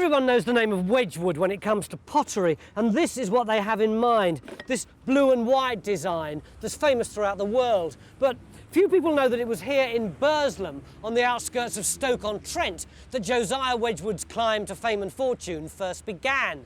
Everyone knows the name of Wedgwood when it comes to pottery, and this is what they have in mind, this blue and white design that's famous throughout the world. But few people know that it was here in Burslem, on the outskirts of Stoke-on-Trent, that Josiah Wedgwood's climb to fame and fortune first began.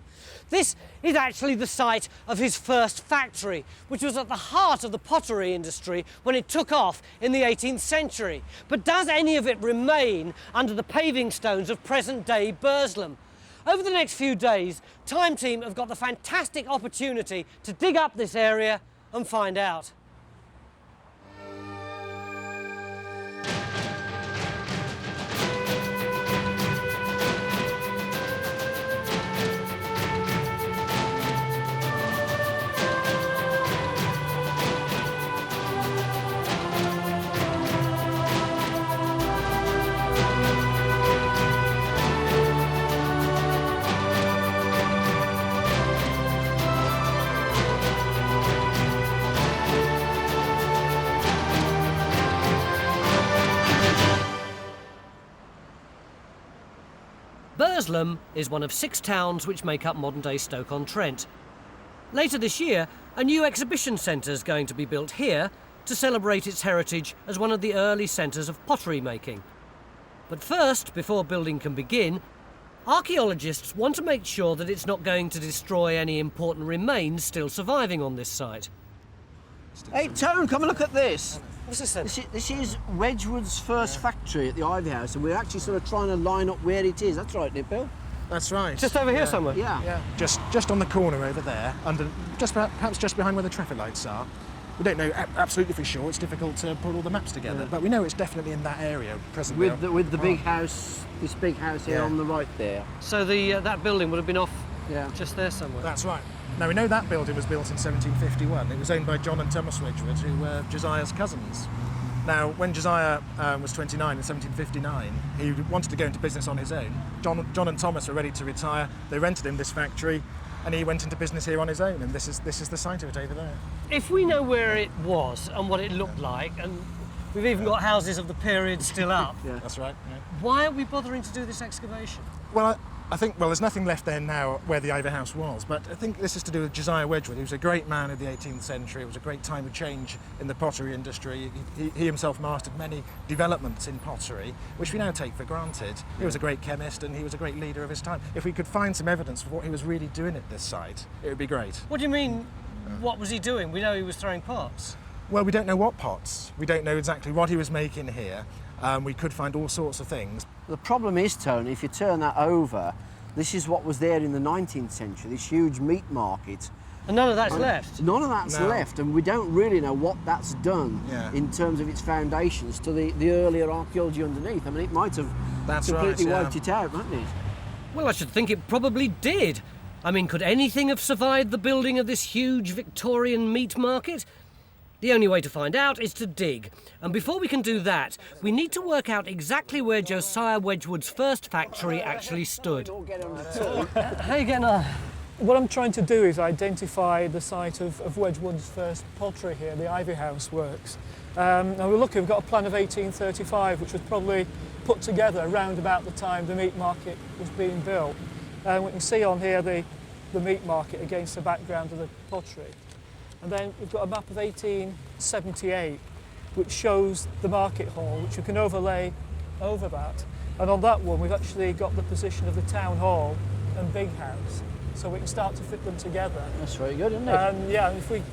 This is actually the site of his first factory, which was at the heart of the pottery industry when it took off in the 18th century. But does any of it remain under the paving stones of present-day Burslem? Over the next few days, Time Team have got the fantastic opportunity to dig up this area and find out. Burslem is one of 6 towns which make up modern-day Stoke-on-Trent. Later this year, a new exhibition centre is going to be built here to celebrate its heritage as one of the early centres of pottery making. But first, before building can begin, archaeologists want to make sure that it's not going to destroy any important remains still surviving on this site. Hey, Tone, come and look at this. What's this then? This is Wedgwood's first factory at the Ivy House, and we're actually sort of trying to line up where it is. That's right, Nick, Bill? That's right. Just over here somewhere? Yeah. Just on the corner over there, perhaps just behind where the traffic lights are. We don't know absolutely for sure. It's difficult to put all the maps together, but we know it's definitely in that area presently. With the big house, this big house here on the right there. So that building would have been off just there somewhere? That's right. Now, we know that building was built in 1751. It was owned by John and Thomas Wedgwood, who were Josiah's cousins. Now, when Josiah was 29 in 1759, he wanted to go into business on his own. John and Thomas were ready to retire. They rented him this factory, and he went into business here on his own, and this is the site of it over there. If we know where it was and what it looked like, and we've even got houses of the period still up, That's right. Yeah. why are we bothering to do this excavation? Well, I think, there's nothing left there now where the Ivy House was, but I think this is to do with Josiah Wedgwood. He was a great man of the 18th century. It was a great time of change in the pottery industry. He himself mastered many developments in pottery, which we now take for granted. He was a great chemist and he was a great leader of his time. If we could find some evidence of what he was really doing at this site, it would be great. What do you mean, what was he doing? We know he was throwing pots. Well, we don't know what pots. We don't know exactly what he was making here. We could find all sorts of things. The problem is, Tony, if you turn that over, this is what was there in the 19th century, this huge meat market. And none of that's left? None of that's left, and we don't really know what that's done in terms of its foundations to the earlier archaeology underneath. I mean, it might have completely wiped it out, mightn't it? Well, I should think it probably did. I mean, could anything have survived the building of this huge Victorian meat market? The only way to find out is to dig. And before we can do that, we need to work out exactly where Josiah Wedgwood's first factory actually stood. How are you getting on? What I'm trying to do is identify the site of Wedgwood's first pottery here, the Ivy House works. Now we're lucky, we've got a plan of 1835, which was probably put together around about the time the meat market was being built. We can see on here the meat market against the background of the pottery. And then we've got a map of 1878, which shows the market hall, which we can overlay over that. And on that one, we've actually got the position of the town hall and big house, so we can start to fit them together. That's very good, isn't it? And if we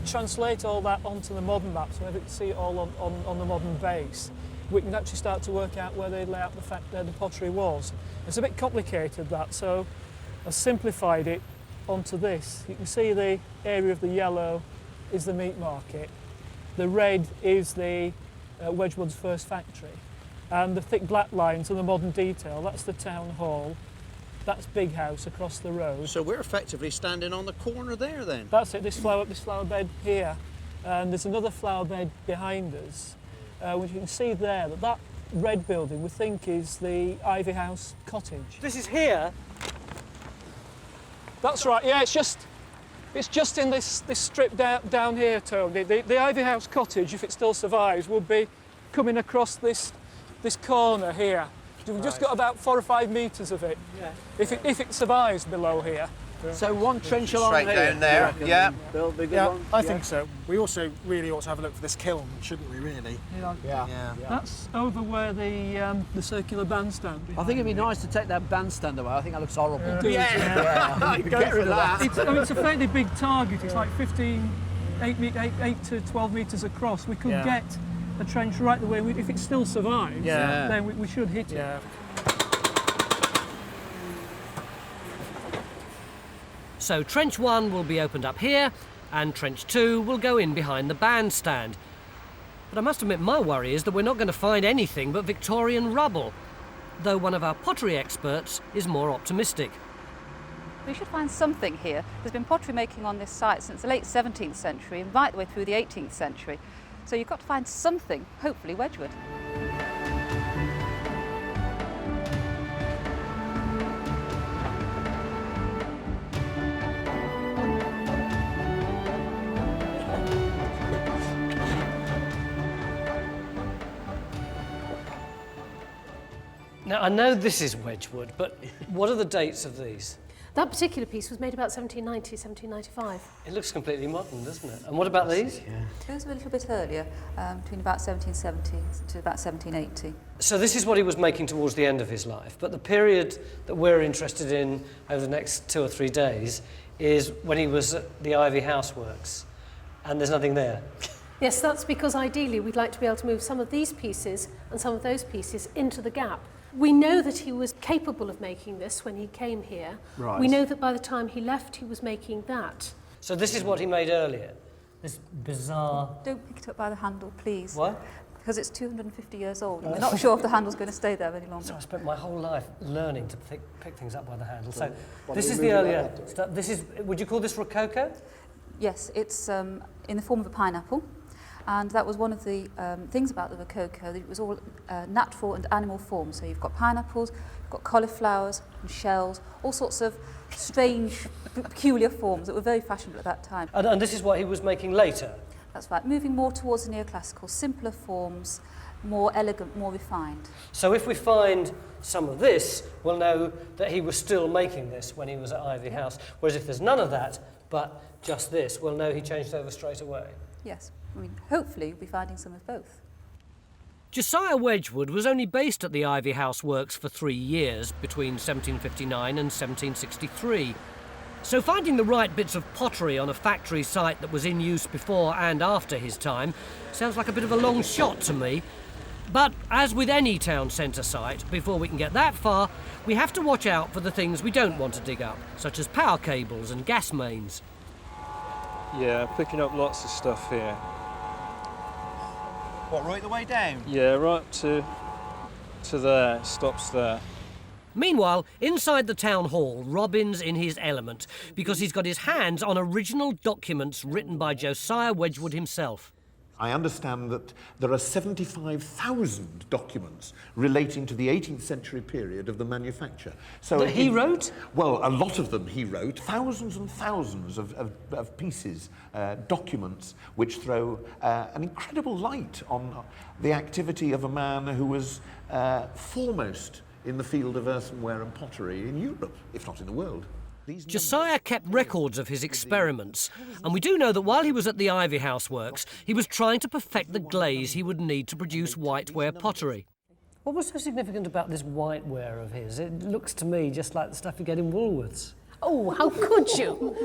translate all that onto the modern map, so we can see it all on the modern base, we can actually start to work out where they lay out the fact where the pottery was. It's a bit complicated, that, so I've simplified it onto this. You can see the area of the yellow is the meat market, the red is the Wedgwood's first factory, and the thick black lines are the modern detail. That's the town hall, that's big house across the road. So we're effectively standing on the corner there then? That's it, this flower bed here, and there's another flower bed behind us, which you can see there, that red building we think is the Ivy House cottage. This is here? That's right, yeah, it's just in this strip down here, Tony. The Ivy House cottage, if it still survives, would be coming across this corner here. We've just got about 4 or 5 metres of it. Yeah. If it survives below here. So one trench along Straight here. down there, yeah. Bill, bigger Yeah, one? I think so. We also really ought to have a look for this kiln, shouldn't we, really? Yeah. That's over where the circular bandstand. I think it'd be nice to take that bandstand away. I think that looks horrible. Get rid of that. It's a fairly big target. It's like 8 to 12 metres across. We could get a trench right the way. If it still survives, then we should hit it. Yeah. So Trench 1 will be opened up here, and Trench 2 will go in behind the bandstand. But I must admit my worry is that we're not going to find anything but Victorian rubble, though one of our pottery experts is more optimistic. We should find something here. There's been pottery making on this site since the late 17th century and right the way through the 18th century. So you've got to find something, hopefully Wedgwood. Now, I know this is Wedgwood, but what are the dates of these? That particular piece was made about 1790, 1795. It looks completely modern, doesn't it? And what about these? Those were a little bit earlier, between about 1770 to about 1780. So this is what he was making towards the end of his life, but the period that we're interested in over the next 2 or 3 days is when he was at the Ivy House Works, and there's nothing there. Yes, that's because ideally we'd like to be able to move some of these pieces and some of those pieces into the gap. We know that he was capable of making this when he came here. Right. We know that by the time he left, he was making that. So this is what he made earlier, this bizarre... Don't pick it up by the handle, please. What? Because it's 250 years old and we're not sure if the handle's going to stay there any longer. So I spent my whole life learning to pick things up by the handle. So this is the earlier stuff. This is, would you call this rococo? Yes, it's in the form of a pineapple. And that was one of the things about the rococo, that it was all natural and animal forms. So you've got pineapples, you've got cauliflowers and shells, all sorts of strange, peculiar forms that were very fashionable at that time. And this is what he was making later? That's right, moving more towards the neoclassical, simpler forms, more elegant, more refined. So if we find some of this, we'll know that he was still making this when he was at Ivy House. Whereas if there's none of that, but just this, we'll know he changed over straight away. Yes, I mean, hopefully you'll be finding some of both. Josiah Wedgwood was only based at the Ivy House Works for 3 years, between 1759 and 1763. So finding the right bits of pottery on a factory site that was in use before and after his time sounds like a bit of a long shot to me. But as with any town centre site, before we can get that far, we have to watch out for the things we don't want to dig up, such as power cables and gas mains. Yeah, picking up lots of stuff here. What, right the way down? Yeah, right up to there, it stops there. Meanwhile, inside the town hall, Robin's in his element because he's got his hands on original documents written by Josiah Wedgwood himself. I understand that there are 75,000 documents relating to the 18th century period of the manufacture. So That he wrote? Well, a lot of them he wrote. Thousands and thousands of pieces, documents, which throw an incredible light on the activity of a man who was foremost in the field of earthenware and pottery in Europe, if not in the world. Josiah kept records of his experiments, and we do know that while he was at the Ivy House Works, he was trying to perfect the glaze he would need to produce whiteware pottery. What was so significant about this whiteware of his? It looks to me just like the stuff you get in Woolworths. Oh, how could you?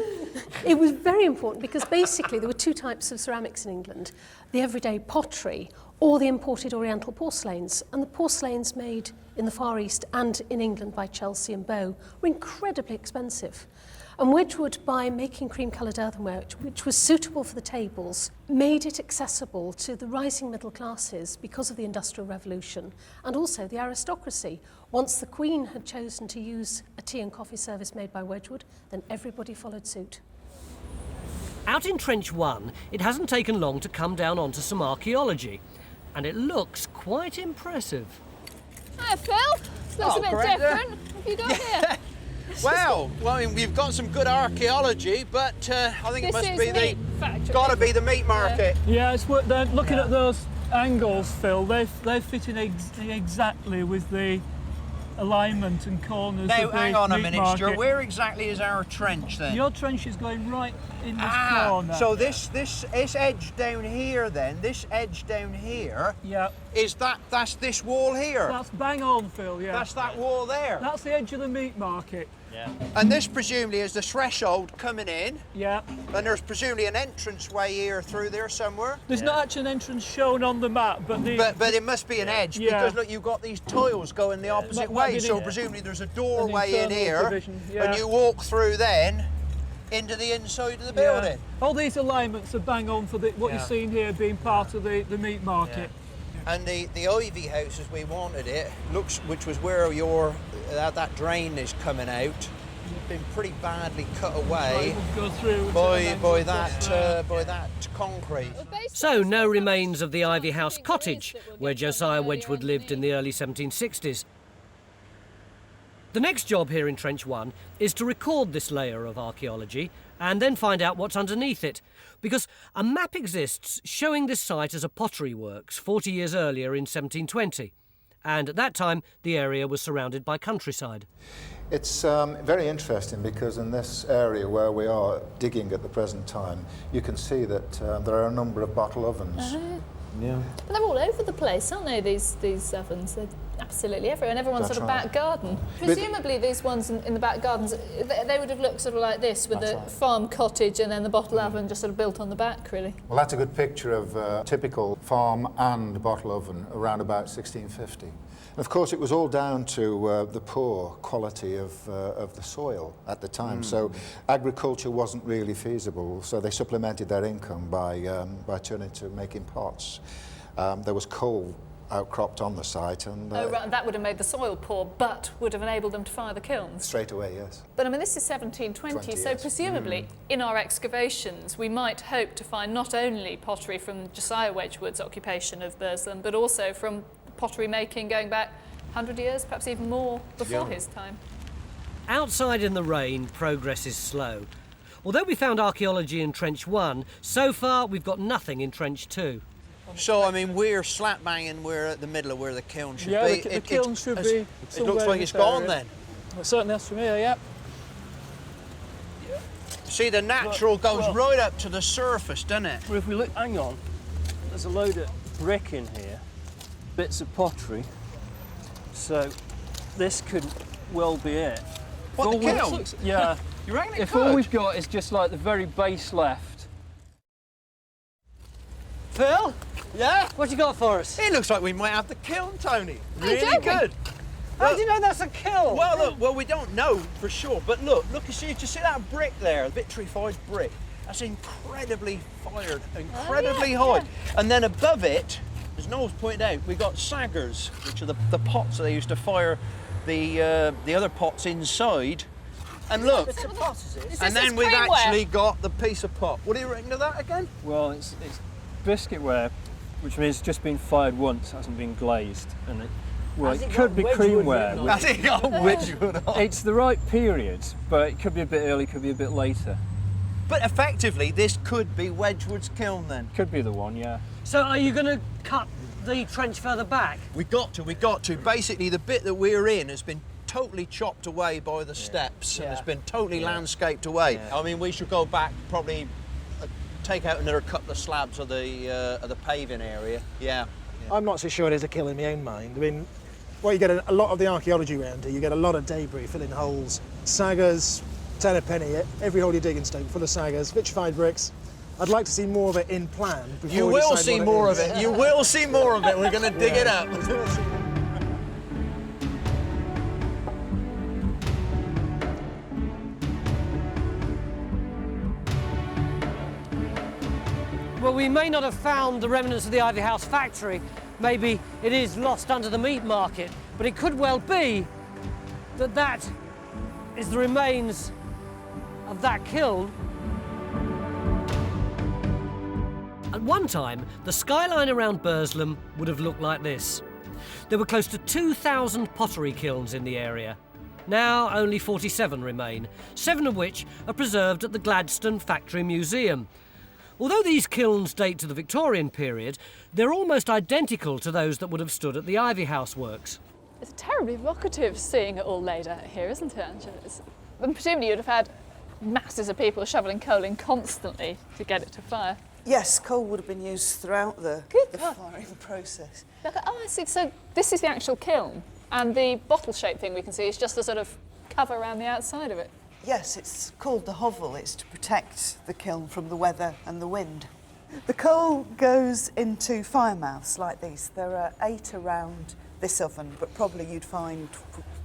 It was very important because basically there were 2 types of ceramics in England, the everyday pottery or the imported Oriental porcelains. And the porcelains made in the Far East and in England by Chelsea and Bow were incredibly expensive. And Wedgwood, by making cream-coloured earthenware, which was suitable for the tables, made it accessible to the rising middle classes because of the Industrial Revolution and also the aristocracy. Once the Queen had chosen to use a tea and coffee service made by Wedgwood, then everybody followed suit. Out in Trench 1, it hasn't taken long to come down onto some archaeology, and it looks quite impressive. Hi, Phil. Looks a bit different. What have you got here? Well, I mean, we've got some good archaeology, but I think it must be got to be the meat market. Yeah, it's worth looking at those angles, Phil. They fit in exactly with the alignment and corners Now, of the hang on a meat minute, market. Stuart. Where exactly is our trench then? Your trench is going right in this Ah, corner. so this edge down here then, this edge down here, yeah, that's this wall here? that's bang on, Phil, yeah. That's that wall there? That's the edge of the meat market. Yeah. And this presumably is the threshold coming in? Yeah. And there's presumably an entranceway here through there somewhere? There's not actually an entrance shown on the map, but the... But it must be an edge, because look, you've got these tiles going the opposite way, so presumably there's a doorway in here, and you walk through then into the inside of the building. All these alignments are bang on for what you're seeing here being part of the meat market. And the ivy house, as we wanted it, which was where that drain is coming out, been pretty badly cut away by that concrete. So no remains of the Ivy House cottage where Josiah Wedgwood lived in the early 1760s. The next job here in Trench 1 is to record this layer of archaeology and then find out what's underneath it, because a map exists showing this site as a pottery works 40 years earlier in 1720, and at that time the area was surrounded by countryside. It's very interesting because in this area where we are digging at the present time, you can see that there are a number of bottle ovens. Yeah. But they're all over the place, aren't they, these ovens? They're absolutely everywhere, and everyone's That's sort of right. back garden. Presumably these ones in the back gardens, they would have looked sort of like this, with the farm cottage and then the bottle oven just sort of built on the back, really. Well, that's a good picture of a typical farm and bottle oven around about 1650. And of course, it was all down to the poor quality of the soil at the time. So agriculture wasn't really feasible, so they supplemented their income by turning to making pots. There was coal outcropped on the site, and that would have made the soil poor, but would have enabled them to fire the kilns. Straight away, yes. But I mean, this is 1720, so presumably in our excavations we might hope to find not only pottery from Josiah Wedgwood's occupation of Burslem, but also from pottery making going back 100 years, perhaps even more, before his time. Outside in the rain, progress is slow. Although we found archaeology in Trench 1, so far we've got nothing in Trench 2. So, I mean, we're slap banging, we're at the middle of where the kiln should be. Yeah, the kiln should be. It looks like it's gone then. Well, certainly that's from here, yeah. See, the natural goes right up to the surface, doesn't it? Well, if we look, hang on, there's a load of brick in here, bits of pottery, so this could well be it. What, the kiln? Yeah. You reckon it if could? all we've got is just like the very base left. Phil? Yeah? What you got for us? It looks like we might have the kiln, Tony. Hey, Really good. How do you know that's a kiln? Well, look, we don't know for sure, but look, you see that brick there, vitrified brick? That's incredibly fired, incredibly high. Yeah. And then above it, as Noel's pointed out, we got saggers, which are the pots that they used to fire the other pots inside. And look, and then we've actually got the piece of pot. What do you reckon of that again? Well, it's biscuitware, which means it's just been fired once, hasn't been glazed, and it could be creamware. Has it got Wedgwood on? It's the right period, but it could be a bit early, could be a bit later. But effectively, this could be Wedgwood's kiln then. Could be the one, yeah. So are you going to cut the trench further back? We got to. Basically, the bit that we're in has been totally chopped away by the steps and it's been totally landscaped away. Yeah. I mean, we should go back, probably take out another couple of slabs of the paving area. Yeah. I'm not so sure there's a kiln in my own mind. I mean, well, you get a lot of the archaeology around here. You get a lot of debris filling holes, saggers, 10 a penny. Every hole you dig in Stoke full of saggers, vitrified bricks. I'd like to see more of it in plan. You will see more of it. You will see more of it. We're going to dig it up. Well, we may not have found the remnants of the Ivy House factory. Maybe it is lost under the meat market, but it could well be that that is the remains of that kiln. At one time, the skyline around Burslem would have looked like this. There were close to 2,000 pottery kilns in the area. Now only 47 remain, 7 of which are preserved at the Gladstone Factory Museum. Although these kilns date to the Victorian period, they're almost identical to those that would have stood at the Ivy House works. It's terribly evocative seeing it all laid out here, isn't it, Angela? And presumably you'd have had masses of people shoveling coal in constantly to get it to fire. Yes, coal would have been used throughout the firing process. Look at, I see. So this is the actual kiln, and the bottle-shaped thing we can see is just a sort of cover around the outside of it. Yes, it's called the hovel. It's to protect the kiln from the weather and the wind. The coal goes into fire mouths like these. There are 8 around this oven, but probably you'd find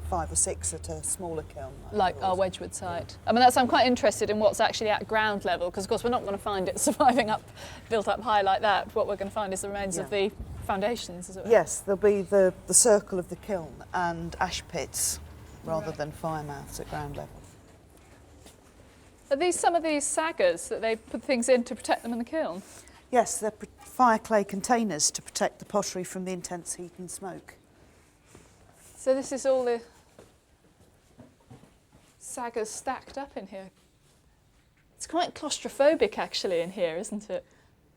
5 or 6 at a smaller kiln. Like our Wedgwood site. I mean, I'm quite interested in what's actually at ground level, because of course we're not going to find it surviving built up high like that. What we're going to find is the remains of the foundations, as it were. Yes, there'll be the circle of the kiln and ash pits rather than fire mouths at ground level. Are these some of these saggers that they put things in to protect them in the kiln? Yes, they're fire clay containers to protect the pottery from the intense heat and smoke. So this is all the saggers stacked up in here. It's quite claustrophobic actually in here, isn't it?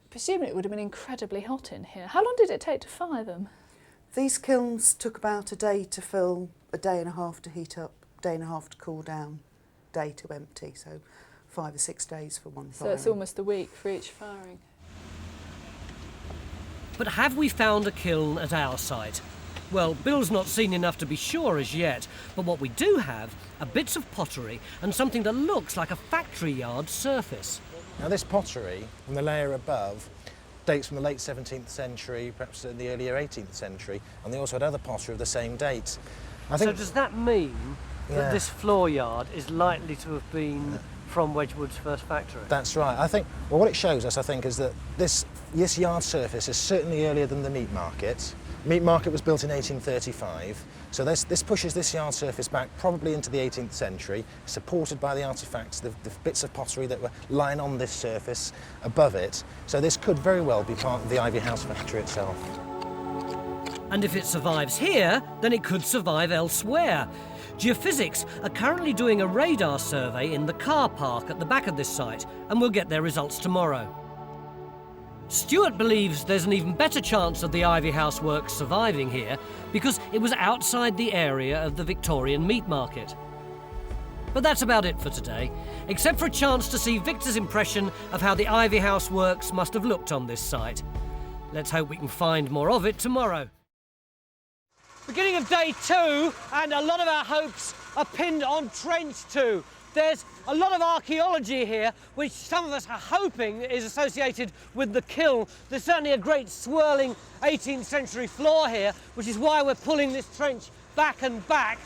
Presumably it would have been incredibly hot in here. How long did it take to fire them? These kilns took about a day to fill, a day and a half to heat up, a day and a half to cool down, day to empty, so 5 or 6 days for one firing. So it's almost a week for each firing. But have we found a kiln at our site? Well, Bill's not seen enough to be sure as yet, but what we do have are bits of pottery and something that looks like a factory yard surface. Now this pottery, from the layer above, dates from the late 17th century, perhaps in the earlier 18th century, and they also had other pottery of the same date. So does that mean that this floor yard is likely to have been from Wedgwood's first factory? That's right. I think, well, what it shows us, I think, is that this yard surface is certainly earlier than the meat market. Meat market was built in 1835, so this pushes this yard surface back probably into the 18th century, supported by the artefacts, the bits of pottery that were lying on this surface above it. So this could very well be part of the Ivy House factory itself. And if it survives here, then it could survive elsewhere. Geophysics are currently doing a radar survey in the car park at the back of this site, and we'll get their results tomorrow. Stuart believes there's an even better chance of the Ivy House works surviving here because it was outside the area of the Victorian meat market. But that's about it for today, except for a chance to see Victor's impression of how the Ivy House works must have looked on this site. Let's hope we can find more of it tomorrow. Beginning of day 2, and a lot of our hopes are pinned on Trench 2. There's a lot of archaeology here, which some of us are hoping is associated with the kiln. There's certainly a great swirling 18th century floor here, which is why we're pulling this trench back and back.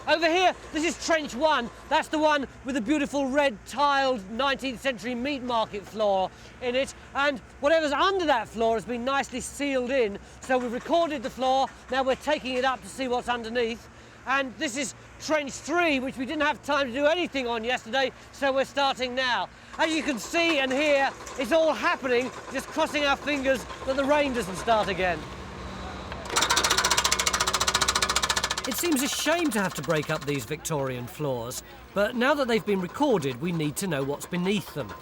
Over here, this is Trench 1. That's the one with the beautiful red tiled 19th century meat market floor in it. And whatever's under that floor has been nicely sealed in. So we've recorded the floor, now we're taking it up to see what's underneath. And this is Trench 3, which we didn't have time to do anything on yesterday, so we're starting now. As you can see and hear, it's all happening, just crossing our fingers that the rain doesn't start again. It seems a shame to have to break up these Victorian floors, but now that they've been recorded, we need to know what's beneath them.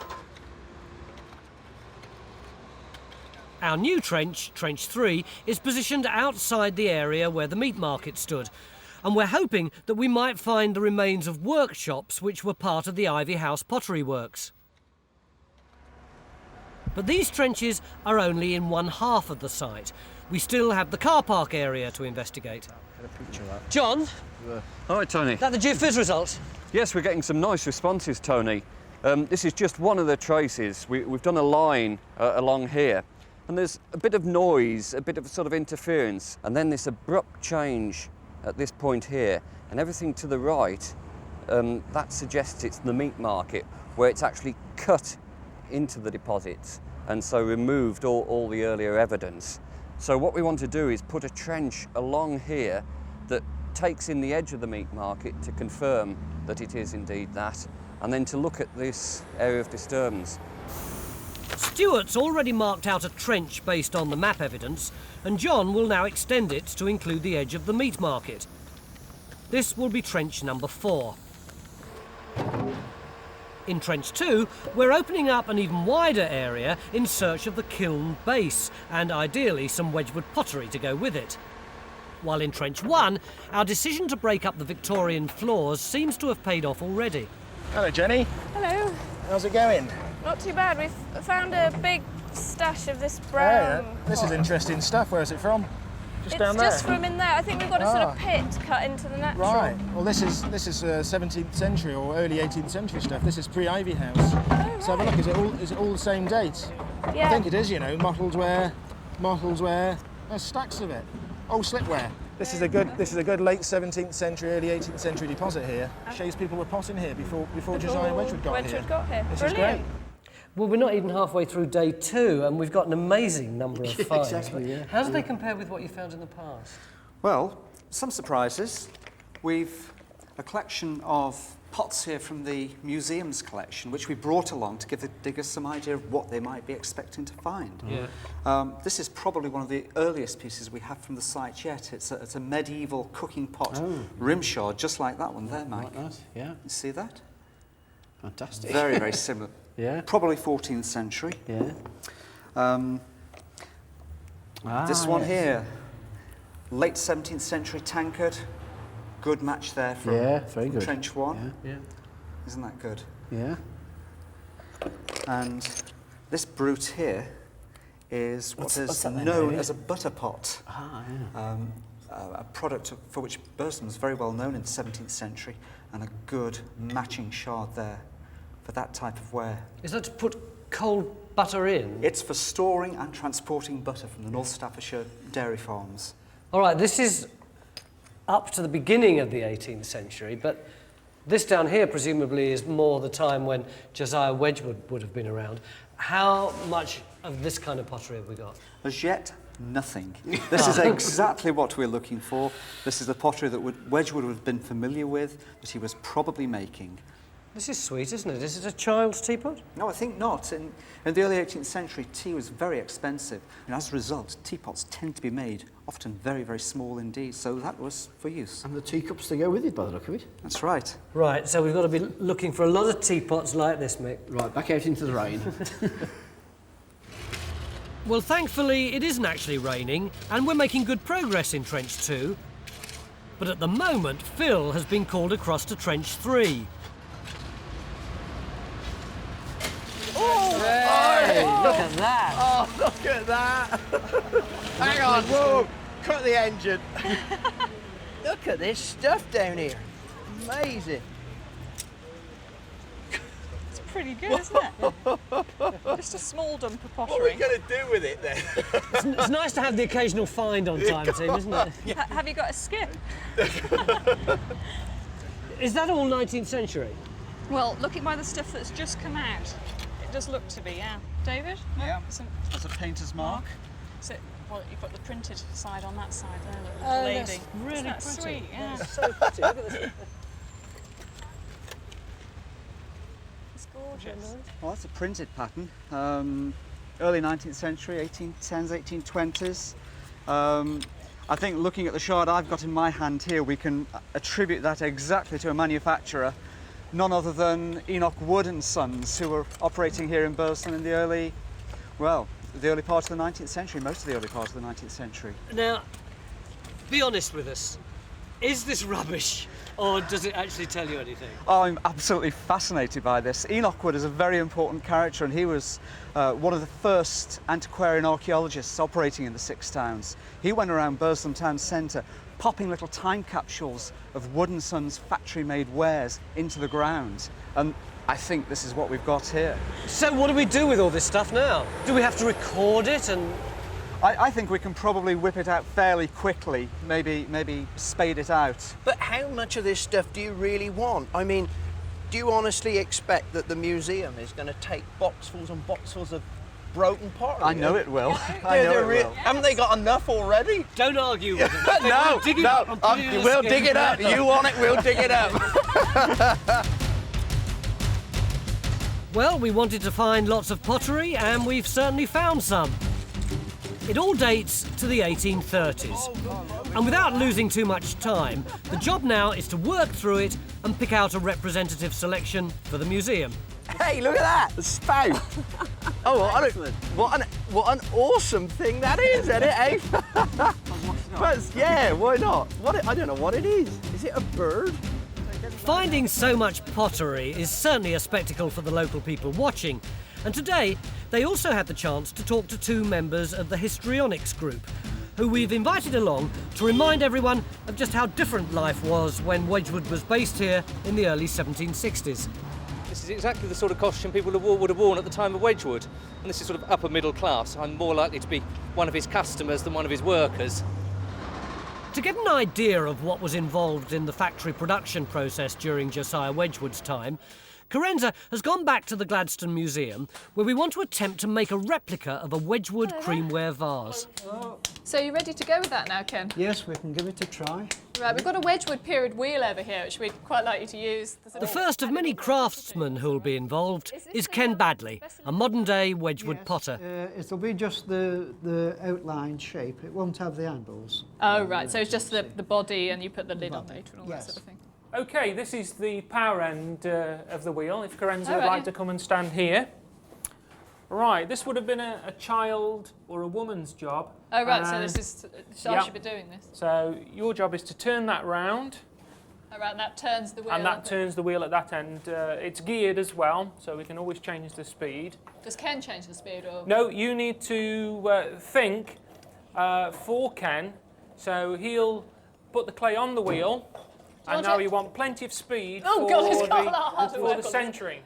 Our new trench, Trench 3, is positioned outside the area where the meat market stood, and we're hoping that we might find the remains of workshops which were part of the Ivy House pottery works. But these trenches are only in one half of the site. We still have the car park area to investigate. John? Hi, Tony. Is that the geophys results? Yes, we're getting some nice responses, Tony. This is just one of the traces. We've done a line along here, and there's a bit of noise, a bit of sort of interference, and then this abrupt change at this point here, and everything to the right, that suggests it's the meat market, where it's actually cut into the deposits, and so removed all the earlier evidence. So what we want to do is put a trench along here that takes in the edge of the meat market to confirm that it is indeed that, and then to look at this area of disturbance. Stuart's already marked out a trench based on the map evidence, and John will now extend it to include the edge of the meat market. This will be trench number 4. In Trench 2, we're opening up an even wider area in search of the kiln base, and ideally some Wedgwood pottery to go with it. While in Trench 1, our decision to break up the Victorian floors seems to have paid off already. Hello, Jenny. Hello. How's it going? Not too bad. We've found a big stash of this brown. This is interesting stuff. Where is it from? Just down there? It's just from in there. I think we've got a sort of pit cut into the natural. Right. Well, this is 17th century or early 18th century stuff. This is pre-Ivy House. Oh, right. So have a look. Is it all the same date? Yeah. I think it is. You know, mottled ware. There's stacks of it. Old slipware. This is a good late 17th century, early 18th century deposit here. Shows people were potting here before Josiah Wedgwood got here. This is great. Well, we're not even halfway through day 2, and we've got an amazing number of finds. Exactly, yeah. How do they compare with what you found in the past? Well, some surprises. We've a collection of pots here from the museum's collection, which we brought along to give the diggers some idea of what they might be expecting to find. Yeah. This is probably one of the earliest pieces we have from the site yet. It's a medieval cooking pot, rim shard, just like that one there, Mike. Like that, yeah. You see that? Fantastic. Very, very similar. Yeah. Probably 14th century. Yeah. This one here, late 17th century tankard. Good match there from, very good. Trench 1. Yeah. Isn't that good? Yeah. And this brute here is what is that known then, as a butter pot. A product for which Burslem was very well known in the 17th century, and a good matching shard there for that type of ware. Is that to put cold butter in? It's for storing and transporting butter from the North Staffordshire dairy farms. All right, this is up to the beginning of the 18th century, but this down here presumably is more the time when Josiah Wedgwood would have been around. How much of this kind of pottery have we got? As yet, nothing. This is exactly what we're looking for. This is the pottery that Wedgwood would have been familiar with, that he was probably making. This is sweet, isn't it? Is it a child's teapot? No, I think not. In the early 18th century, tea was very expensive, and as a result, teapots tend to be made often very, very small indeed, so that was for use. And the teacups to go with it, by the look of it. That's right. Right, so we've got to be looking for a lot of teapots like this, Mick. Right, back out into the rain. Well, thankfully, it isn't actually raining, and we're making good progress in Trench 2. But at the moment, Phil has been called across to Trench 3. Hey, look at that! Oh, look at that! Hang on, whoa! Cut the engine. Look at this stuff down here. Amazing. It's pretty good, isn't it? Just a small dump of pottery. What are we going to do with it then? It's nice to have the occasional find on time, Tim, isn't it? Have you got a skip? Is that all 19th century? Well, looking by the stuff that's just come out, it does look to be, yeah. David? Yeah, it's a painter's mark. So, well, you've got the printed side on that side there, look, Oh, lady. that's really Isn't that pretty. sweet? Yeah. That's so pretty. Look at this. It's gorgeous. Well, that's a printed pattern. Early 19th century, 1810s, 1820s. I think looking at the shard I've got in my hand here, we can attribute that exactly to a manufacturer, none other than Enoch Wood and Sons, who were operating here in Burslem in the early part of the 19th century, most of the early part of the 19th century. Now, be honest with us. Is this rubbish, or does it actually tell you anything? Oh, I'm absolutely fascinated by this. Enoch Wood is a very important character, and he was one of the first antiquarian archaeologists operating in the Six Towns. He went around Burslem town centre popping little time capsules of Wood and Sons factory-made wares into the ground. And I think this is what we've got here. So what do we do with all this stuff now? Do we have to record it and... I think we can probably whip it out fairly quickly, maybe spade it out. But how much of this stuff do you really want? I mean, do you honestly expect that the museum is going to take boxfuls and boxfuls of broken pottery? I know it will. I know it will. Haven't they got enough already? Don't argue with them. No, dig it up and put it in a we'll skip. dig it up. You want it, we'll dig it up. Well, we wanted to find lots of pottery, and we've certainly found some. It all dates to the 1830s. And without losing too much time, the job now is to work through it and pick out a representative selection for the museum. Hey, look at that, the spout. Oh, what an awesome thing that is, isn't it, eh? But yeah, why not? I don't know what it is. Is it a bird? Finding so much pottery is certainly a spectacle for the local people watching. And today, they also had the chance to talk to two members of the histrionics group, who we've invited along to remind everyone of just how different life was when Wedgwood was based here in the early 1760s. This is exactly the sort of costume people would have worn at the time of Wedgwood. And this is sort of upper middle class. I'm more likely to be one of his customers than one of his workers. To get an idea of what was involved in the factory production process during Josiah Wedgwood's time, Carenza has gone back to the Gladstone Museum, where we want to attempt to make a replica of a Wedgwood creamware vase. So are you ready to go with that now, Ken? Yes, we can give it a try. Right, we've got a Wedgwood period wheel over here, which we'd quite like you to use. The first of many craftsmen who will be involved is Ken Badley, a modern-day Wedgwood potter. It'll be just the outline shape. It won't have the handles. Oh, right, so it's just the body and you put the lid on later and all that sort of thing. OK, this is the power end of the wheel, if Carenza would right, like to come and stand here. Right, this would have been a child or a woman's job. Oh, right, so this is... So I should be doing this. So your job is to turn that round. Oh, right, and that turns the wheel. And that turns the wheel at that end. It's geared as well, so we can always change the speed. Does Ken change the speed? Or? No, you need to think for Ken. So he'll put the clay on the wheel. And now you want plenty of speed for the centering.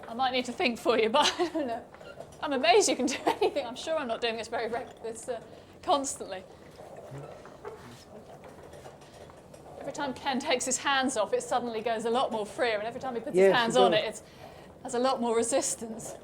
I might need to think for you, but I don't know. I'm amazed you can do anything. I'm sure I'm not doing this constantly. Every time Ken takes his hands off, it suddenly goes a lot more freer, and every time he puts his hands on it, has a lot more resistance.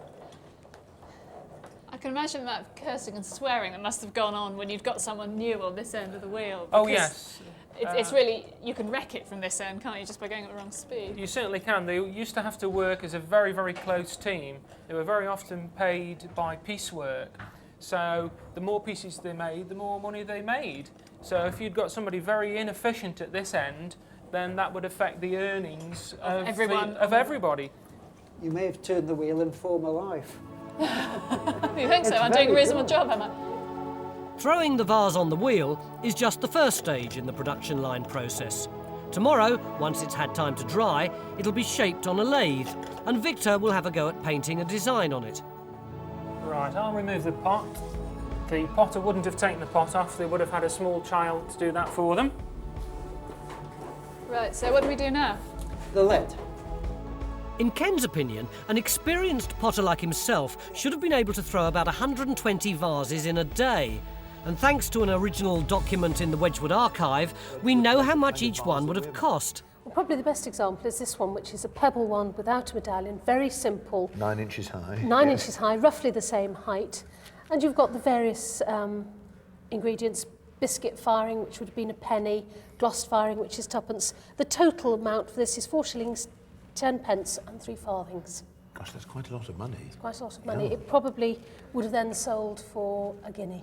I can imagine the amount of cursing and swearing that must have gone on when you've got someone new on this end of the wheel. Oh, yes. It's really, you can wreck it from this end, can't you, just by going at the wrong speed? You certainly can. They used to have to work as a very, very close team. They were very often paid by piecework. So the more pieces they made, the more money they made. So if you'd got somebody very inefficient at this end, then that would affect the earnings of everybody. You may have turned the wheel and former life. You think so? I'm doing a reasonable job, am I? Throwing the vase on the wheel is just the first stage in the production line process. Tomorrow, once it's had time to dry, it'll be shaped on a lathe, and Victor will have a go at painting a design on it. Right, I'll remove the pot. The potter wouldn't have taken the pot off, they would have had a small child to do that for them. Right, so what do we do now? The lead. In Ken's opinion, an experienced potter like himself should have been able to throw about 120 vases in a day. And thanks to an original document in the Wedgwood archive, we know how much each one would have cost. Well, probably the best example is this one, which is a pebble one without a medallion, very simple. 9 inches high. 9 inches high, roughly the same height. And you've got the various ingredients, biscuit firing, which would have been a penny, glossed firing, which is twopence. The total amount for this is 4 shillings, 10 pence and 3 farthings. Gosh, that's quite a lot of money. It's quite a lot of money. Yeah. It probably would have then sold for a guinea.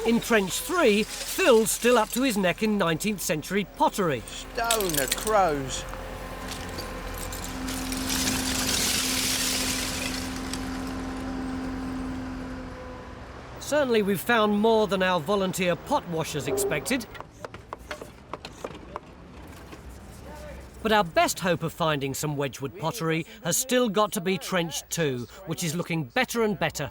In Trench 3, Phil's still up to his neck in 19th century pottery. Stone of crows. Certainly we've found more than our volunteer pot washers expected. But our best hope of finding some Wedgwood pottery has still got to be Trench 2, which is looking better and better.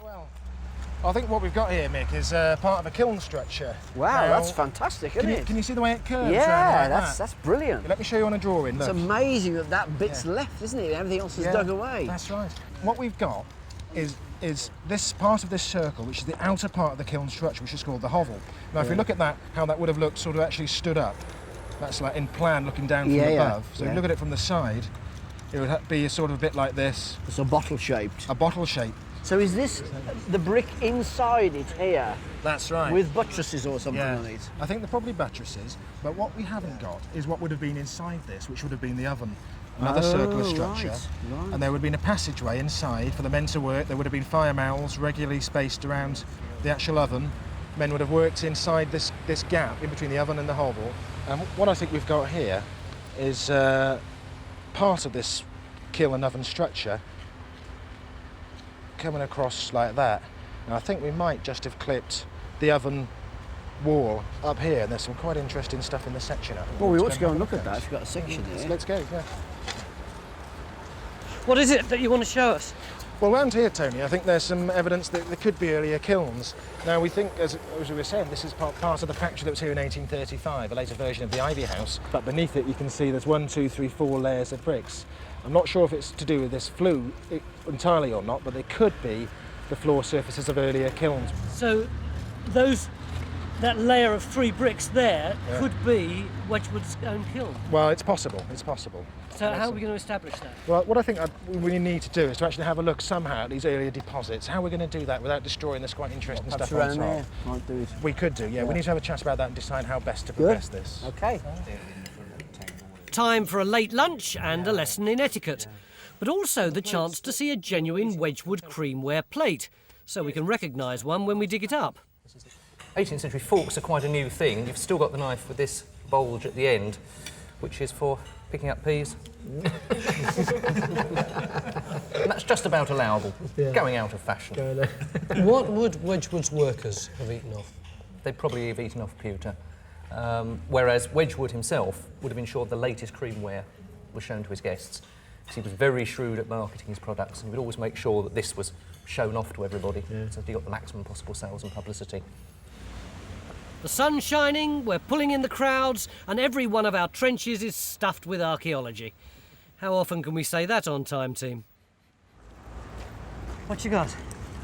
I think what we've got here, Mick, is part of a kiln structure. Wow, now, that's fantastic, isn't it? Can you see the way it curves? Yeah, like that's brilliant. Let me show you on a drawing. It's look. amazing that that bit's left, isn't it? Everything else is dug away. That's right. What we've got is this part of this circle, which is the outer part of the kiln structure, which is called the hovel. Now, if we look at that, how that would have looked sort of actually stood up. That's like in plan, looking down from above. So if you look at it from the side, it would be sort of a bit like this. It's a bottle shaped. A bottle shape. So is this the brick inside it here? That's right. With buttresses or something on it? I think they're probably buttresses, but what we haven't got is what would have been inside this, which would have been the oven. Another circular structure. Right. And there would have been a passageway inside for the men to work. There would have been fire mouths regularly spaced around the actual oven. Men would have worked inside this gap in between the oven and the hovel. And what I think we've got here is part of this kiln and oven structure coming across like that. And I think we might just have clipped the oven wall up here, and there's some quite interesting stuff in the section. Well, we ought to go and look at that if you've got a section there. Let's go, yeah. What is it that you want to show us? Well, around here, Tony, I think there's some evidence that there could be earlier kilns. Now, we think, as we were saying, this is part of the factory that was here in 1835, a later version of the Ivy House. But beneath it, you can see there's 1, 2, 3, 4 layers of bricks. I'm not sure if it's to do with this flue entirely or not, but they could be the floor surfaces of earlier kilns. So, that layer of 3 bricks there could be Wedgwood's own kiln? Well, it's possible, it's possible. So how are we going to establish that? Well, what I think we need to do is to actually have a look somehow at these earlier deposits. How are we going to do that without destroying this quite interesting stuff on top? There might do it. We could do, yeah. We need to have a chat about that and decide how best to progress this. Okay. Time for a late lunch and a lesson in etiquette, but also the chance to see a genuine Wedgwood creamware plate, so we can recognise one when we dig it up. 18th century forks are quite a new thing. You've still got the knife with this bulge at the end, which is for picking up peas. And that's just about allowable, going out of fashion. What would Wedgwood's workers have eaten off? They'd probably have eaten off pewter, whereas Wedgwood himself would have ensured the latest creamware was shown to his guests, because he was very shrewd at marketing his products, and he would always make sure that this was shown off to everybody, so he got the maximum possible sales and publicity. The sun's shining, we're pulling in the crowds, and every one of our trenches is stuffed with archaeology. How often can we say that on time, team? What you got?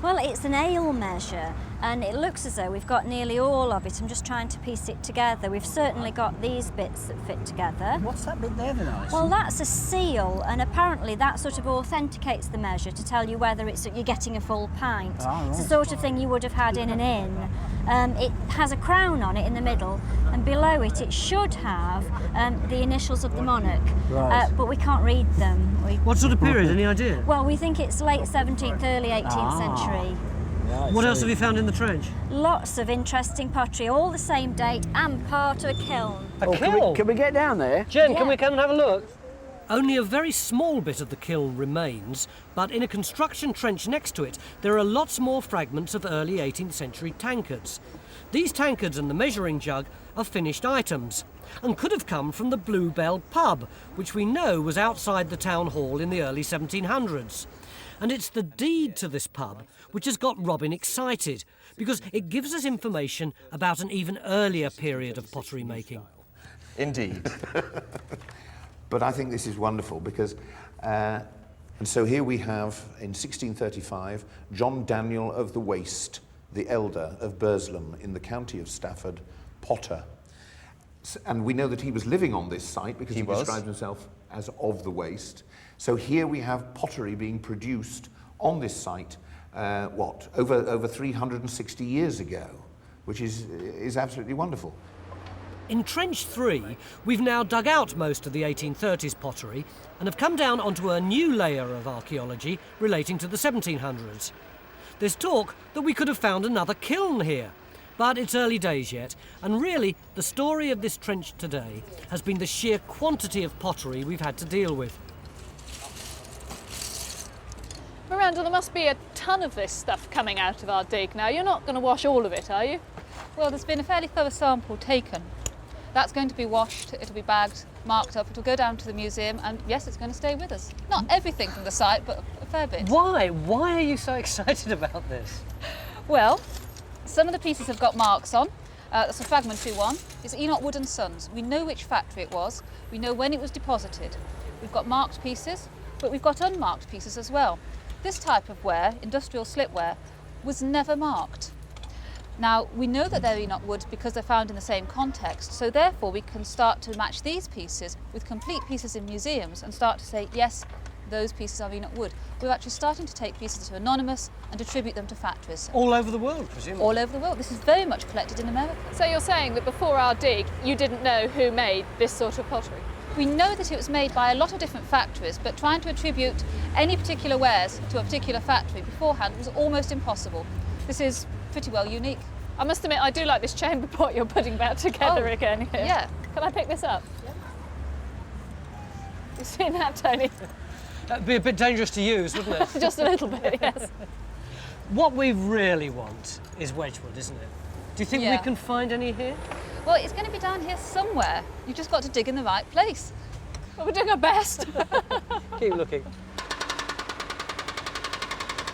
Well, it's an ale measure, and it looks as though we've got nearly all of it. I'm just trying to piece it together. We've certainly got these bits that fit together. What's that bit there then, Alison? Well, that's a seal, and apparently that sort of authenticates the measure to tell you whether you're getting a full pint. Right. It's the sort of thing you would have had in an inn. It has a crown on it in the middle, and below it should have the initials of the monarch, but we can't read them. What sort of period, any idea? Well, we think it's late 17th, early 18th century. Right, what else have you found in the trench? Lots of interesting pottery, all the same date and part of a kiln. A kiln? Can we get down there? Jen, can we come and have a look? Only a very small bit of the kiln remains, but in a construction trench next to it, there are lots more fragments of early 18th century tankards. These tankards and the measuring jug are finished items, and could have come from the Bluebell pub, which we know was outside the town hall in the early 1700s. And it's the deed to this pub which has got Robin excited, because it gives us information about an even earlier period of pottery making. Indeed. But I think this is wonderful because, and so here we have, in 1635, John Daniel of the Waste, the elder of Burslem in the county of Stafford, potter. And we know that he was living on this site because he describes himself as of the Waste. So here we have pottery being produced on this site, over 360 years ago, which is absolutely wonderful. In Trench 3, we've now dug out most of the 1830s pottery and have come down onto a new layer of archaeology relating to the 1700s. There's talk that we could have found another kiln here, but it's early days yet, and really the story of this trench today has been the sheer quantity of pottery we've had to deal with. Miranda, there must be a ton of this stuff coming out of our dig now. You're not going to wash all of it, are you? Well, there's been a fairly thorough sample taken. That's going to be washed, it'll be bagged, marked up, it'll go down to the museum, and yes, it's going to stay with us. Not everything from the site, but a fair bit. Why? Why are you so excited about this? Well, some of the pieces have got marks on. That's a fragmentary one. It's Enoch Wood and Sons. We know which factory it was. We know when it was deposited. We've got marked pieces, but we've got unmarked pieces as well. This type of ware, industrial slipware, was never marked. Now, we know that they're Enoch Wood because they're found in the same context, so therefore we can start to match these pieces with complete pieces in museums and start to say, yes, those pieces are Enoch Wood. We're actually starting to take pieces that are anonymous and attribute them to factories. All over the world, presumably? All over the world. This is very much collected in America. So you're saying that before our dig, you didn't know who made this sort of pottery? We know that it was made by a lot of different factories, but trying to attribute any particular wares to a particular factory beforehand was almost impossible. This is pretty well unique. I must admit, I do like this chamber pot you're putting back together again here. Yeah. Can I pick this up? Yeah. You seen that, Tony? That'd be a bit dangerous to use, wouldn't it? Just a little bit, yes. What we really want is Wedgwood, isn't it? Do you think we can find any here? Well, it's going to be down here somewhere. You've just got to dig in the right place. Well, we're doing our best. Keep looking.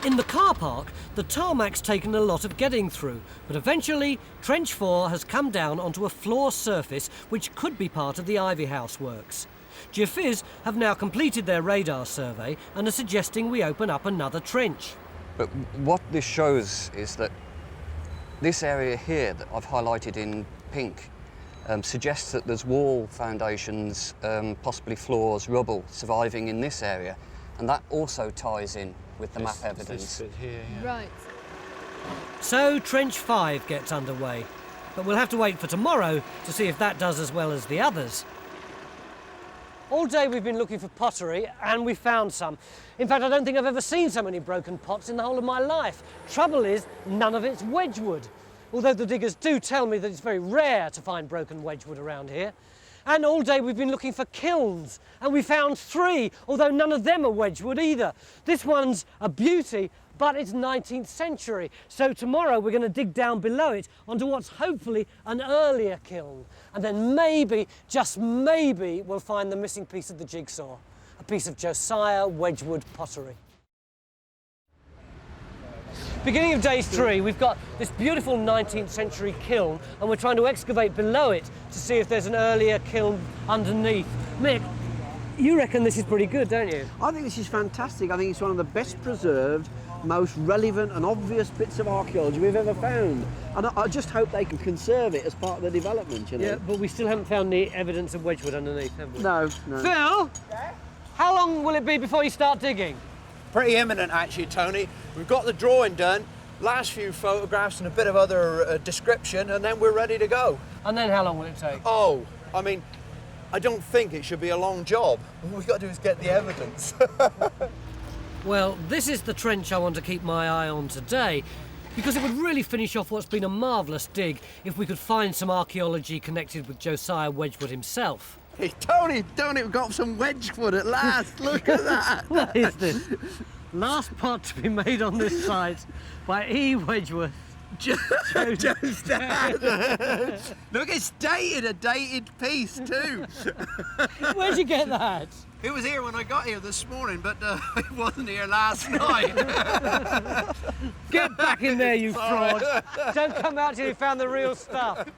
In the car park, the tarmac's taken a lot of getting through, but eventually Trench 4 has come down onto a floor surface which could be part of the Ivy House works. GeoPhys have now completed their radar survey and are suggesting we open up another trench. But what this shows is that this area here that I've highlighted in pink suggests that there's wall foundations, possibly floors, rubble surviving in this area, and that also ties in with the map evidence. This bit here, Right. So Trench 5 gets underway, but we'll have to wait for tomorrow to see if that does as well as the others. All day we've been looking for pottery and we found some. In fact, I don't think I've ever seen so many broken pots in the whole of my life. Trouble is, none of it's Wedgwood. Although the diggers do tell me that it's very rare to find broken Wedgwood around here. And all day we've been looking for kilns, and we found 3, although none of them are Wedgwood either. This one's a beauty, but it's 19th century. So tomorrow we're going to dig down below it onto what's hopefully an earlier kiln. And then maybe, just maybe, we'll find the missing piece of the jigsaw, a piece of Josiah Wedgwood pottery. Beginning of day 3, we've got this beautiful 19th century kiln, and we're trying to excavate below it to see if there's an earlier kiln underneath. Mick, you reckon this is pretty good, don't you? I think this is fantastic. I think it's one of the best preserved, most relevant and obvious bits of archaeology we've ever found. And I just hope they can conserve it as part of the development, you know. Yeah, but we still haven't found any evidence of Wedgwood underneath, have we? No, no. Phil, how long will it be before you start digging? Pretty imminent, actually, Tony. We've got the drawing done, last few photographs and a bit of other description, and then we're ready to go. And then how long will it take? Oh, I mean, I don't think it should be a long job. All we've got to do is get the evidence. Well, this is the trench I want to keep my eye on today, because it would really finish off what's been a marvellous dig if we could find some archaeology connected with Josiah Wedgwood himself. Hey, Tony, we've got some Wedgwood at last. Look at that. What is this? Last pot to be made on this site by E. Wedgwood. Look, it's dated, a dated piece too. Where'd you get that? It was here when I got here this morning, but it wasn't here last night. Get back in there, you fraud. Don't come out till you found the real stuff.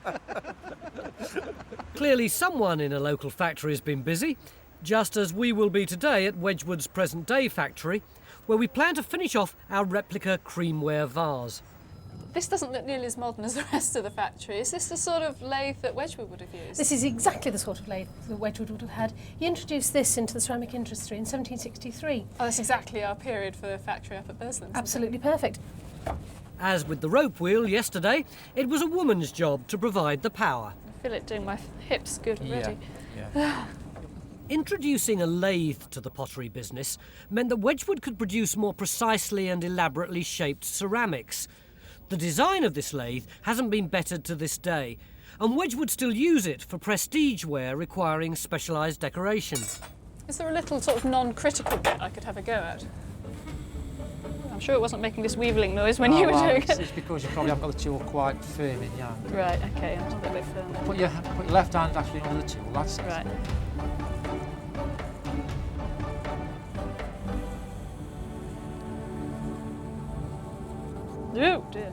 Clearly someone in a local factory has been busy, just as we will be today at Wedgwood's present-day factory, where we plan to finish off our replica creamware vase. This doesn't look nearly as modern as the rest of the factory. Is this the sort of lathe that Wedgwood would have used? This is exactly the sort of lathe that Wedgwood would have had. He introduced this into the ceramic industry in 1763. Oh, that's exactly our period for the factory up at Burslem. Absolutely perfect. As with the rope wheel yesterday, it was a woman's job to provide the power. I feel it doing my hips good already. Yeah. Introducing a lathe to the pottery business meant that Wedgwood could produce more precisely and elaborately shaped ceramics. The design of this lathe hasn't been bettered to this day, and Wedgwood still use it for prestige ware requiring specialised decoration. Is there a little sort of non-critical bit I could have a go at? I'm sure it wasn't making this weeveling noise when you were doing it. It's because you probably haven't got the tool quite firm in your hand. Right, okay, I'll just a bit firm. Put your left hand actually on the tool, that's it. Right. Oh dear,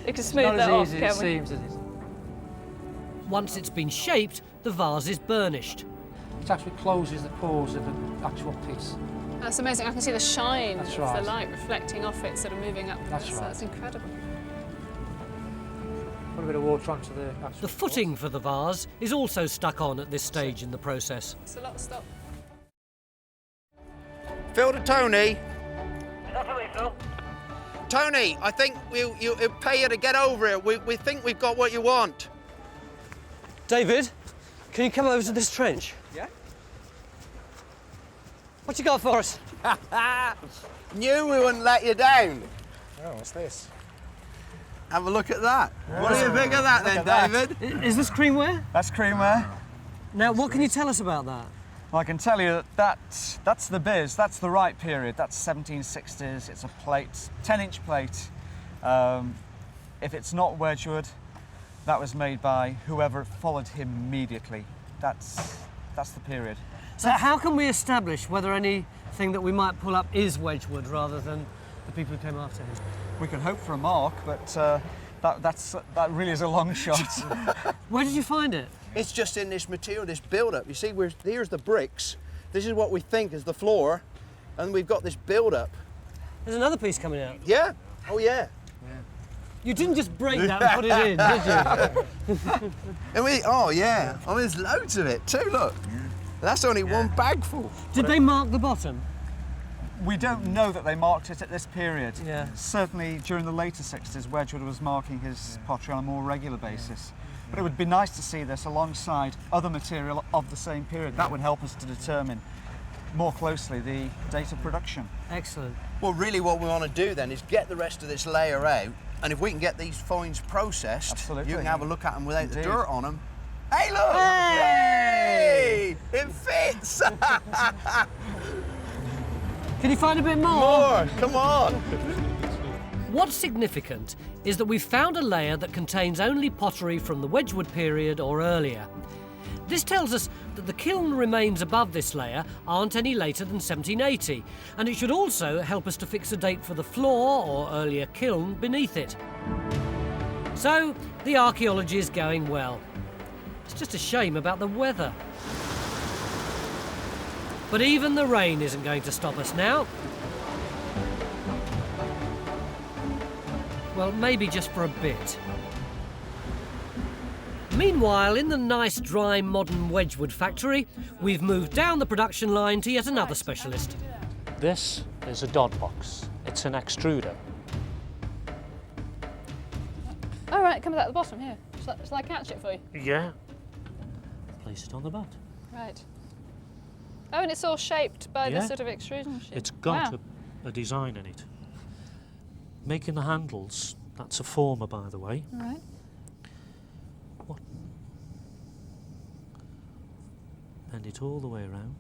you can smooth that off, can't we? Not as easy as it seems, is it? Once it's been shaped, the vase is burnished. It actually closes the pores of the actual piece. That's amazing. I can see the shine That's of right. the light reflecting off it, sort of moving up. That's right. That's incredible. Put a bit of water onto the actual The footing for the vase is also stuck on at this stage in the process. It's a lot of stop. Phil to Tony. Tony, I think it'll pay you to get over it. We think we've got what you want. David, can you come over to this trench? Yeah. What you got for us? Knew we wouldn't let you down. Oh, what's this? Have a look at that. Yeah. What do you think of that then, David? Is this creamware? That's creamware. Now, what can you tell us about that? Well, I can tell you that that's the biz, that's the right period, that's 1760s, it's a plate, 10-inch plate. If it's not Wedgwood, that was made by whoever followed him immediately. That's the period. So how can we establish whether anything that we might pull up is Wedgwood rather than the people who came after him? We can hope for a mark, but that really is a long shot. Where did you find it? It's just in this material, this build-up. You see, here's the bricks. This is what we think is the floor, and we've got this build-up. There's another piece coming out. Yeah. Oh, yeah. You didn't just break that and put it in, did you? Oh, yeah. I mean, there's loads of it too, look. That's only one bag full. Did they mark the bottom? We don't know that they marked it at this period. Yeah. Certainly during the later 60s, Wedgwood was marking his pottery on a more regular basis. But it would be nice to see this alongside other material of the same period. That would help us to determine more closely the date of production. Excellent. Well, really what we want to do then is get the rest of this layer out, and if we can get these fines processed, absolutely, you can have a look at them without Indeed. the dirt on them. Hey, look! Hey! It fits! Can you find a bit more? More, come on! What's significant is that we've found a layer that contains only pottery from the Wedgwood period or earlier. This tells us that the kiln remains above this layer aren't any later than 1780, and it should also help us to fix a date for the floor or earlier kiln beneath it. So, the archaeology is going well. It's just a shame about the weather. But even the rain isn't going to stop us now. Well, maybe just for a bit. Meanwhile, in the nice, dry, modern Wedgwood factory, we've moved down the production line to yet another specialist. This is a dot box. It's an extruder. Oh, right, it comes out the bottom here. Shall I catch it for you? Yeah. Place it on the butt. Right. Oh, and it's all shaped by this sort of extrusion machine. It's got a design in it. Making the handles, that's a former, by the way. Right. Bend it all the way around.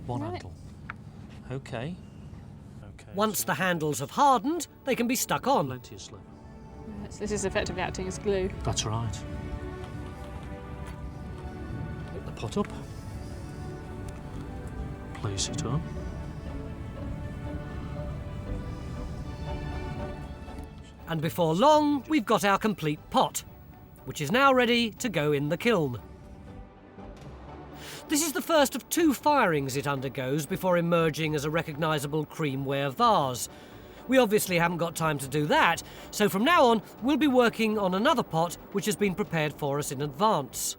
One handle. Okay. Once the handles have hardened, they can be stuck on. Plenty of slip. Right, so this is effectively acting as glue. That's right. Pick the pot up. Place it on. And before long, we've got our complete pot, which is now ready to go in the kiln. This is the first of 2 firings it undergoes before emerging as a recognisable creamware vase. We obviously haven't got time to do that, so from now on, we'll be working on another pot which has been prepared for us in advance.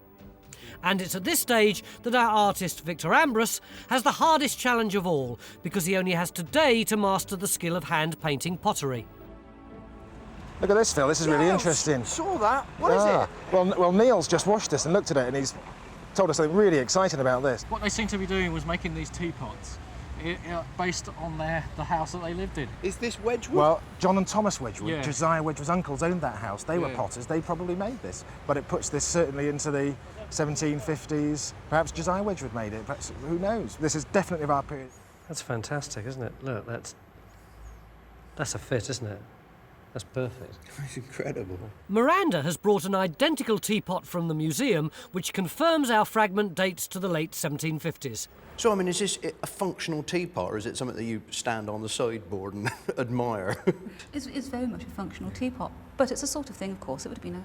And it's at this stage that our artist, Victor Ambrose, has the hardest challenge of all, because he only has today to master the skill of hand-painting pottery. Look at this, Phil. This is really interesting. Saw that. What is it? Well, Neil's just watched this and looked at it, and he's told us something really exciting about this. What they seem to be doing was making these teapots based on the house that they lived in. Is this Wedgwood? Well, John and Thomas Wedgwood, Yeah. Josiah Wedgwood's uncles, owned that house. They were Yeah. potters. They probably made this, but it puts this certainly into the 1750s. Perhaps Josiah Wedgwood made it. Perhaps, who knows? This is definitely of our period. That's fantastic, isn't it? Look, that's a fit, isn't it? That's perfect. It's incredible. Miranda has brought an identical teapot from the museum, which confirms our fragment dates to the late 1750s. So, I mean, is this a functional teapot, or is it something that you stand on the sideboard and admire? It's very much a functional teapot, but it's the sort of thing, of course, it would have been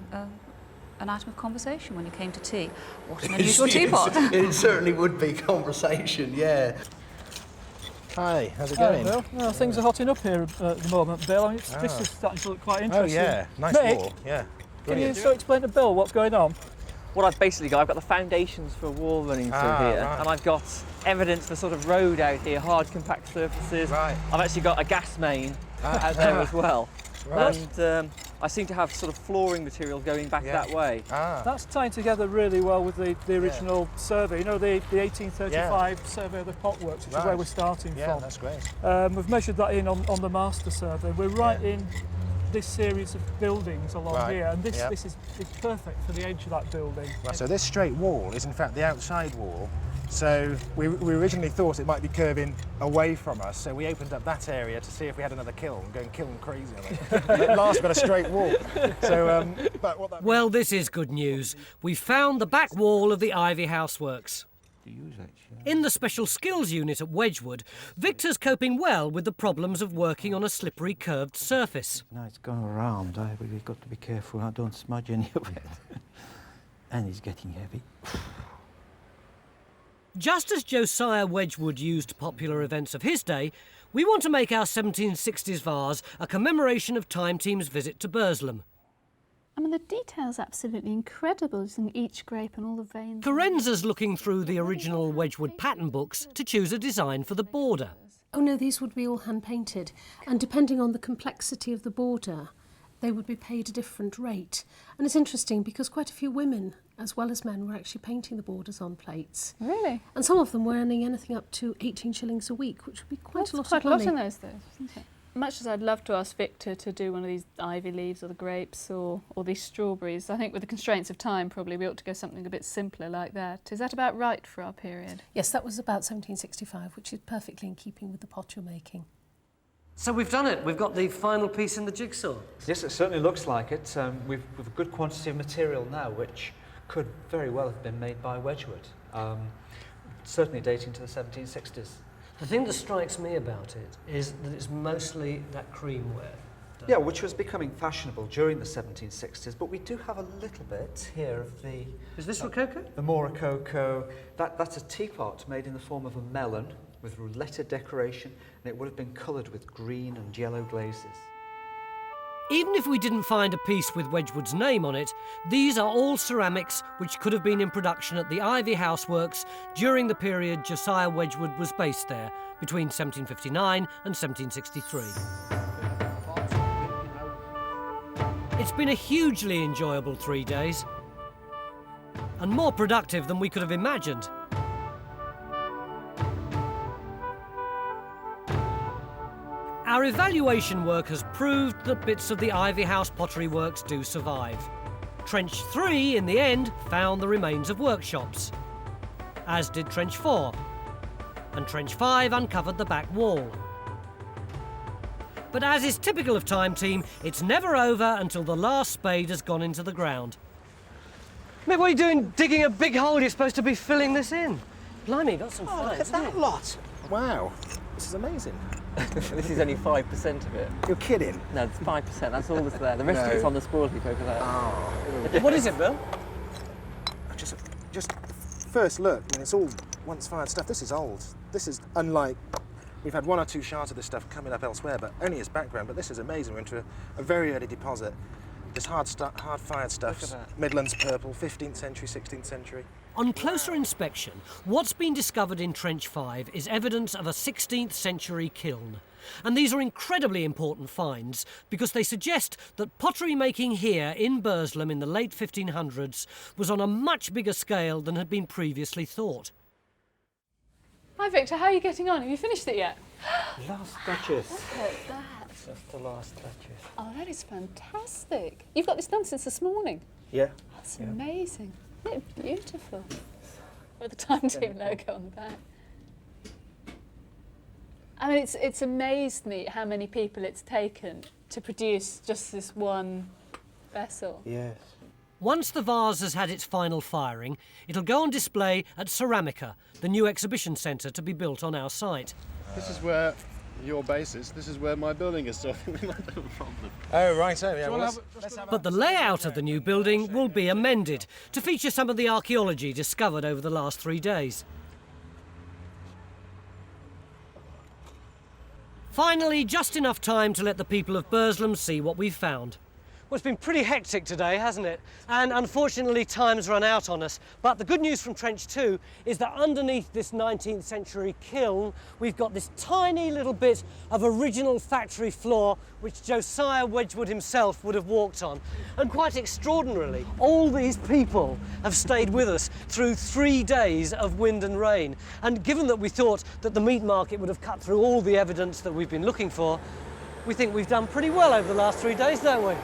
an item of conversation when you came to tea. What an unusual teapot. It certainly would be conversation, yeah. Hi, how's it Hi, going? Bill. Well, things are hotting up here at the moment, Bill. I mean, this is starting to look quite interesting. Oh, yeah. Nice Mick, wall. Yeah. Can you sort of explain to Bill what's going on? What I've basically got, I've got the foundations for a wall running through here, right. and I've got evidence for sort of road out here, hard compact surfaces. Right. I've actually got a gas main out there as well. Right. And I seem to have sort of flooring material going back that way. That's tying together really well with the original survey. You know, the 1835 survey of the potworks, which is where we're starting from. That's great. We've measured that in on the master survey. We're right in this series of buildings along here, and this, yep. this is perfect for the edge of that building. Right, so this straight wall is in fact the outside wall. So we originally thought it might be curving away from us, so we opened up that area to see if we had another kiln, going kiln crazy on it. And at last we got a straight wall. So, but what that Well, this is good news. We found the back wall of the Ivy House Works. In the Special Skills Unit at Wedgwood, Victor's coping well with the problems of working on a slippery, curved surface. Now it's gone around, we've got to be careful I don't smudge any of it. And it's getting heavy. Just as Josiah Wedgwood used popular events of his day, we want to make our 1760s vase a commemoration of Time Team's visit to Burslem. I mean, the detail's absolutely incredible, in each grape and all the veins. Carenza's looking through the original Wedgwood pattern books to choose a design for the border. Oh no, these would be all hand-painted, and depending on the complexity of the border, they would be paid a different rate. And it's interesting because quite a few women, as well as men, were actually painting the borders on plates. Really? And some of them were earning anything up to 18 shillings a week, which would be quite a lot of money. Quite a lot in those days, isn't it? Much as I'd love to ask Victor to do one of these ivy leaves or the grapes or these strawberries, I think with the constraints of time probably we ought to go something a bit simpler like that. Is that about right for our period? Yes, that was about 1765, which is perfectly in keeping with the pot you're making. So we've done it. We've got the final piece in the jigsaw. Yes, it certainly looks like it. We've a good quantity of material now, which could very well have been made by Wedgwood, certainly dating to the 1760s. The thing that strikes me about it is that it's mostly that creamware. Yeah, which was becoming fashionable during the 1760s, but we do have a little bit here of the... Is this Rococo? The more Rococo. That's a teapot made in the form of a melon with roulette decoration, and it would have been coloured with green and yellow glazes. Even if we didn't find a piece with Wedgwood's name on it, these are all ceramics which could have been in production at the Ivy House Works during the period Josiah Wedgwood was based there, between 1759 and 1763. It's been a hugely enjoyable 3 days, and more productive than we could have imagined. Our evaluation work has proved that bits of the Ivy House Pottery Works do survive. Trench 3, in the end, found the remains of workshops, as did Trench 4, and Trench 5 uncovered the back wall. But as is typical of Time Team, it's never over until the last spade has gone into the ground. Mick, what are you doing digging a big hole? You're supposed to be filling this in. Blimey, got some fun. Look at that lot. Wow, this is amazing. This is only 5% of it. You're kidding? No, it's 5%. That's all that's there. The rest of it's on the spoil heap over there. Oh. What is it, Bill? Just first look. I mean, it's all once fired stuff. This is old. This is unlike. We've had one or two shards of this stuff coming up elsewhere, but only as background. But this is amazing. We're into a very early deposit. Just hard-fired stuff. Midlands purple, 15th century, 16th century. On closer inspection, what's been discovered in Trench 5 is evidence of a 16th century kiln. And these are incredibly important finds because they suggest that pottery making here in Burslem in the late 1500s was on a much bigger scale than had been previously thought. Hi Victor, how are you getting on? Have you finished it yet? Last touches. Look at that. Just the last touches. Oh, that is fantastic. You've got this done since this morning. Yeah. That's amazing. Isn't it beautiful? With the Time Team logo on the back. I mean, it's amazed me how many people it's taken to produce just this one vessel. Yes. Once the vase has had its final firing, it'll go on display at Ceramica, the new exhibition centre to be built on our site. This is where your base is. This is where my building is, so we might have a problem. Oh, right, so yeah. Well, But the layout of the new building will be amended to feature some of the archaeology discovered over the last 3 days. Finally, just enough time to let the people of Burslem see what we've found. Well, it's been pretty hectic today, hasn't it? And unfortunately, time's run out on us. But the good news from Trench 2 is that underneath this 19th century kiln, we've got this tiny little bit of original factory floor which Josiah Wedgwood himself would have walked on. And quite extraordinarily, all these people have stayed with us through 3 days of wind and rain. And given that we thought that the meat market would have cut through all the evidence that we've been looking for, we think we've done pretty well over the last 3 days, don't we?